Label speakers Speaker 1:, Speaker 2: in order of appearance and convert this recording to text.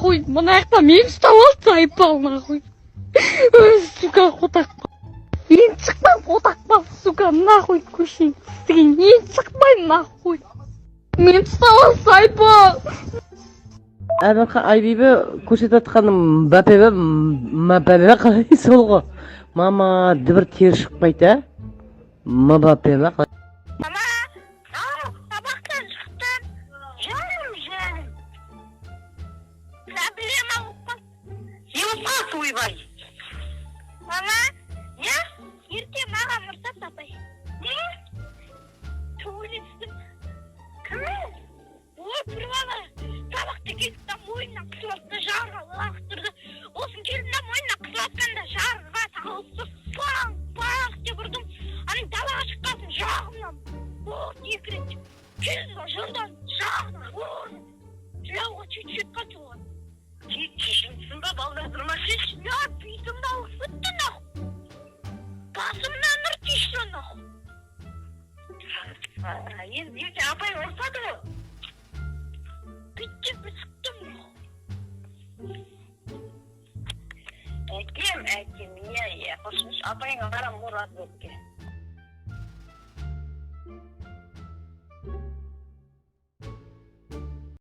Speaker 1: нахуй. Мына жақта мен ұстап алды айыппал нахуй. Сука, қотақпал. Мен шықпайм, қотақпал, сука, нахуй көшейін. Сізген мен шықпайм, нахуй. Мен ұстап алды айыппал.
Speaker 2: Айбибі көрсетіп жатқаным Мбаппе Мбаппе қалай сол ғой. Мама дібір тері шықпайды, ә? Мбаппе ма қалай?
Speaker 3: Мама, сабақтан шықтым. Жаным. Проблема ұқпас. Еуқас ойбай. Мама, ерте маған ұрсат апай. Төйлестім. Кім? Ой, бір бала. Сабақты келді мойнынан қысылатты жарға лақтырды. Осын келді мойнынан қысылатқанда жарға тағылысты. Пақ деп ұрдым. Аның далаға шыққасын жағымнан. Екі рет. Келді жырдан жағынан. Жылауға чөт қаты оған. Шешінсің ба балда тұрмашыш? Я, бейтімді ауысытты наху. Басымнан ұр тешті наху. Енді ерте апай ұрсады ғой. Bitti sıktım ya. Ekim ya. Hoşmuş apayın aram Murat Bökke.